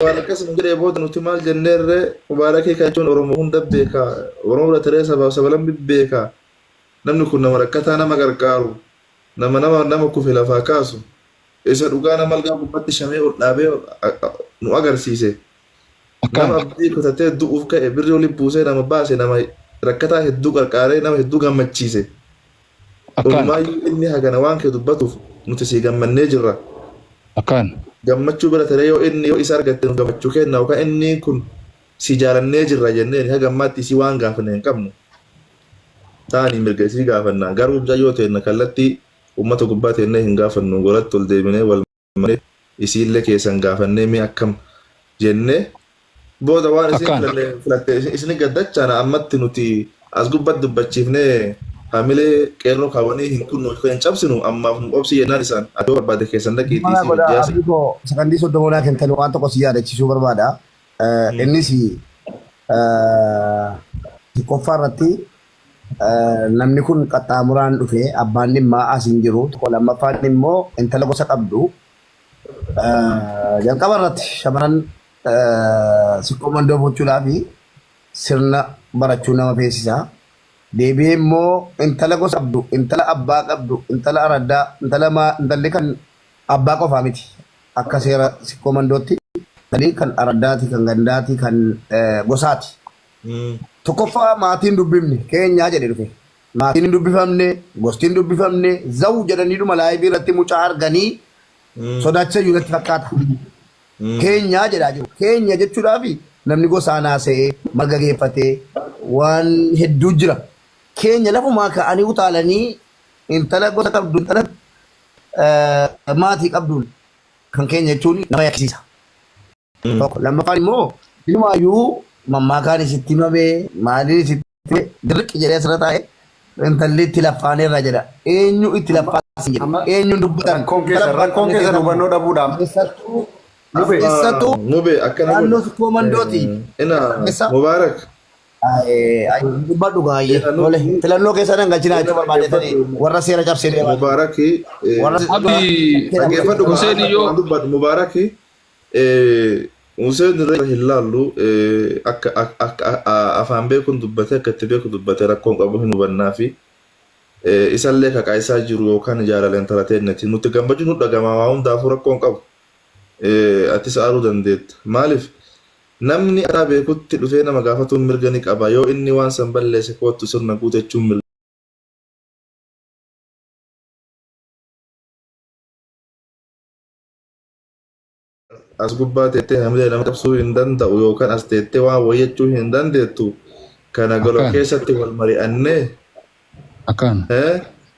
Mubarakas mungkin booda nuti maal jenneerre mubarakii kan jechuun Oromoo hunda beeka. Oromoo bira taree sabaaf sabalan beeka. Namni kun nama rakkataa nama gargaaru. Nama kufe lafaa kaasu. Isa dhugaa nama algaa gubbatti shamee ol dhaabee nu agarsiise. Nama abdii kutatee du'uuf ka'e birri olii buusee nama baase nama rakkataa hedduu qarqaaree nama hedduu gammachiise. Olumaayyuu inni hagana waan kee dubbatuuf nuti sii gammannee jirra. Gammachuu bira taree yoo inni yoo isa argatte nu gammachuu kenna yookaan inni kun si jaalannee jirra jenneen haga ammaatti isii waan gaafanne hin qabnu. Taanii mirga isii gaafannaa garuu jayyoo ta'e kallattii ummata gubbaa ta'e hin gaafannu golatti ol deebinee wal malee isiillee keessan gaafannee mee akkam jennee booda waan isin filatte isin gaddachaana ammatti nuti as gubbatti dubbachiifnee hamilee qeerroo kaawwanii hin kunnu kan cabsinu ammaaf nu obsi yennaan isaan adoo barbaade keessan dhaqiitii si hojjaase. Sakandii soddomoonaa kentan waan tokko si yaadachiisuu barbaada. Innis qoffaa irratti namni kun qaxxaamuraan dhufee abbaan dhimmaa as hin jiru tokko lammaffaan immoo intala gosa qabdu jalqaba irratti shamarran siqqoo mandoo gochuudhaaf sirna barachuu nama feesisaa. Deebi'ee immoo intala gosa qabdu, intala abbaa qabdu, intala araddaa, intalli kan abbaa qofaa miti. Akka seera siqqoo mandootti kan araddaati, kan gandaati, kan gosaati. Tokkoffaa maatiin dubbifne keenyaa jedhe dhufe. Maatiin dubbifamne, gostiin dubbifamne, zawu jedhanii dhuma laayivii irratti mucaa arganii sodaachisa yuunatti fakkaata. Keenyaa jedhaa jiru. Keenya jechuudhaaf namni gosaan haasa'ee marga geeffatee waan hedduu jira. Keenya lafumaa ka'anii utaalanii intala gosa qabdu, intala maatii qabduun kan keenya jechuun nama yakkisiisa. Lammaffaan immoo ilmaayyuu mammaakaan isitti himamee maaliin isitti himamee dirqi jedhee asirra taa'e intalli itti laffaaneerra jedha. Eenyu itti laffaasin jedha. Eenyuun dubbatan. Rakkoon keessa hubannoo dhabuudhaan. Keessattuu naannoo siqqoo mandooti. Mubaarak. Dubbadhu gaayyee. Filannoo keessa nan galchinaa jechuun barbaadetanii warra seera cabsee deemaa. Mubaarakii. Dhaggeeffadhu dubbadhu Mubaarakii. Museen irra hin laallu akka afaan beekuun dubbate akka itti beeku dubbate rakkoon qabu hin hubannaa fi isallee kaqaa isaa jiru yookaan jaalaleen talateennetti nuti gammachuu nu dhagamaa waa hundaafuu rakkoon qabu. Ati sa'aaluu dandeetta. Maaliif namni aadaa beekutti dhufee nama gaafatuun mirga ni qaba yoo inni waan san balleesse kootu sirna guutechuun mirga. As gubbaa teettee hamilee nama cabsuu hin danda'u yookaan as teettee waan wayyachuu hin dandeettu kana galoo keessatti wal mari'annee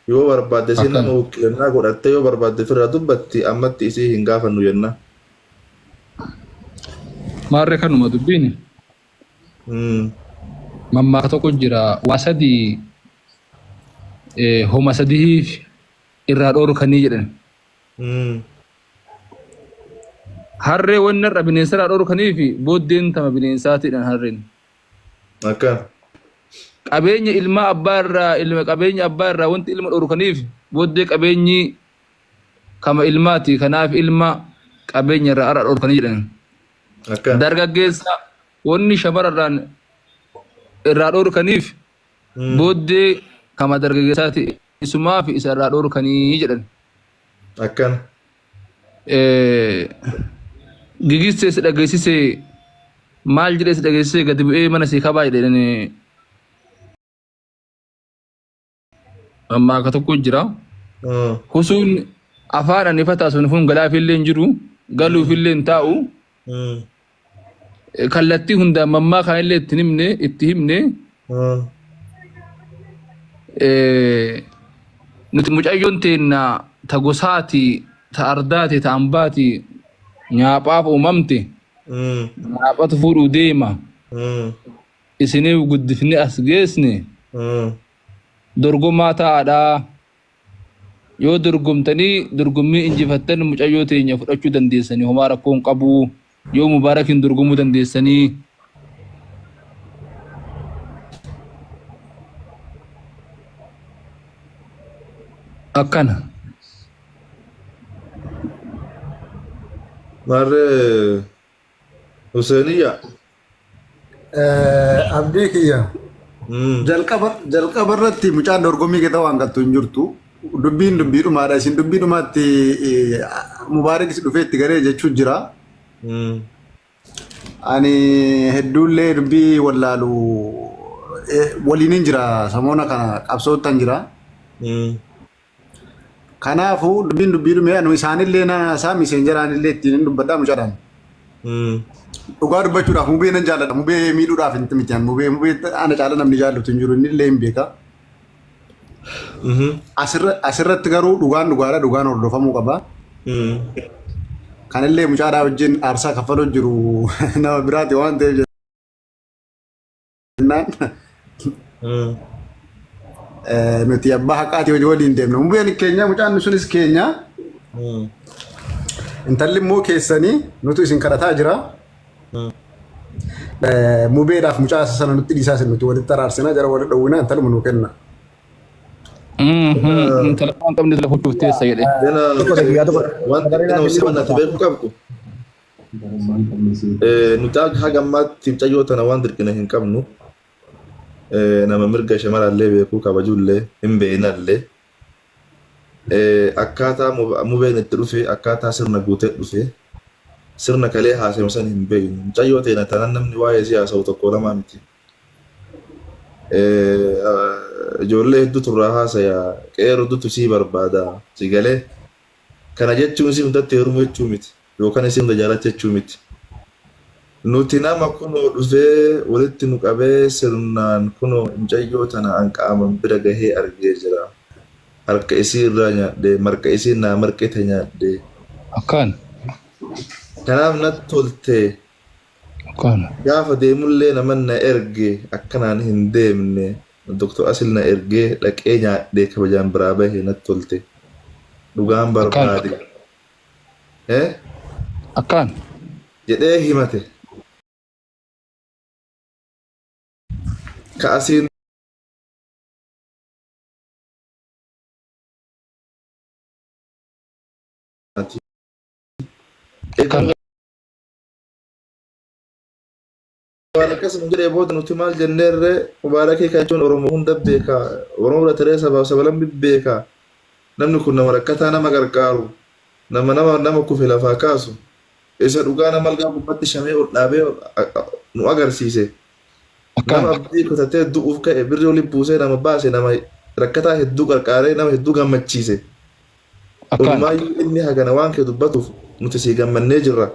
yoo barbaadde si nama ukkilannaa godhattee yoo barbaadde firraa dubbatti ammatti isii hin gaafannu jenna. Maarree kanuma dubbiin mammaaka tokko jira waa sadii homa sadii irraa dhoorkanii jedhan. Harree wanni irra bineensa irraa dhoorkanii fi booddeen tama bineensaatiidhaan harreen. Qabeenya ilma abbaa irraa qabeenya abbaa irraa wanti ilma dhoorkaniif booddee qabeenyi kama ilmaati kanaaf ilma qabeenya irraa ara dhoorkanii jedhan. Dargaggeessa wanni shamarraan irraa dhoorkaniif booddee kama dargaggeessaati isumaa fi isa irraa dhoorkanii jedhan. Gigistee si dhageessisee maal jedhee si dhageessisee gadi bu'ee mana si kabaa jedhanii mammaaka tokko jira. Husuun afaan ani fataa sun kun galaafillee hin jiru galuufillee hin taa'u. Kallattii hundaan mammaaka illee itti himne nuti mucayyoon teenna ta gosaati ta ardaati ta ambaati nyaaphaaf uumamte nyaaphatu fuudhuu deema isiniif guddifne as geessne dorgomaa ta'aadhaa yoo dorgomtanii dorgommii injifattan mucayyoo teenya fudhachuu dandeessanii homaa rakkoon qabu yoo mubaarakiin dorgomuu dandeessanii akkana. Husainiya. Abdii kiyya. Mm. Jalqaba irratti mucaan dorgommii keessa waan gattu hin jirtu. Dubbiin dubbiidhumaadha. Isin dubbiidhumaatti Mubaarakis dhufee itti garee jechuun jira. Mm. Ani hedduullee dubbii wallaalu waliin hin jira. Samoona kana qabsootan jira. Mm. Kanaafuu dubbiin dubbiidhumee anu isaanillee isaa miseenjeraanillee ittiin dubbadhaa mucaadhaan. Mm. Dhugaa dubbachuudhaaf mubee nan jaalladha. Mubee miidhuudhaaf hin mitiyan. Mubee ana caala namni jaallatu hin jiru. Inni illee hin beeka. Asirratti garuu dhugaadha. Dhugaan hordofamuu qaba. Mm. Kanillee mucaadhaa wajjin aarsaa kaffaloo jiru nama biraati waan ta'eef jennaan. Mm. Nuti abbaa haqaati hojii waliin deemna. Mubeen keenya mucaan sunis keenya. Mm. Intalli immoo keessanii nuti isin kadhataa jira. Mm. Mubeedhaaf mucaa sana nutti dhiisaa nuti walitti araarsinaa jara walitti dhowwinaa intaluma nuu kenna. Telefoon qabni telefoon cuuftee sayidhe. Wanta kana usibana tabeeku qabku. Nuti haga ammaatti mucayyoo tana waan dirqina hin qabnu. Nama mirga shamarallee beekuu kabajullee hin beeynallee. Akkaataa mubeen itti dhufe akkaataa sirna guutee dhufe sirna kalee haasayu san hin beeynu. Mucayyoo teena tanan namni waa'ee si haasa'u tokko lamaa miti. Ijoollee hedduutu irraa haasaya qeerroo hedduutu sii barbaada si galee kana jechuun si hundatti heerumuu jechuu miti yookaan si hunda jaalatte jechuu miti. Nuti nama kunoo dhufee walitti nu qabee sirnaan kunoo mucayyoo tana an qaaman bira gahee argee jira. Harka isii irraa nyaadhee marqa isii naa marqite nyaadhee. Akkaan. Kanaaf natti tolte. Akkaan. Gaafa deemullee naman na erge akkanaan hin deemne Dr. Asil na ergee dhaqee nyaadhee kabajaan biraa bahee natti tolte. Dhugaan barbaade. Akkaan. Jedhee himate. Ka asiin waan akkasuma jedhee booda nuti maal jenneerree Mubaarakii kan jechuun Oromoo hunda beekaa. Oromoo bira taree sabaaf sabalan beekaa. Namni kun nama rakkataa nama gargaaru. Nama kufe lafaa kaasu. Isa dhugaa nama algaa gubbatti shamee ol dhaabee nu agarsiise. Nama abdii kutatee du'uuf ka'e birrii olii buusee nama baase nama rakkataa hedduu gargaaree nama hedduu gammachiise. Olumaayyuu inni hagana waan kee dubbatuuf nuti sii gammannee jirra.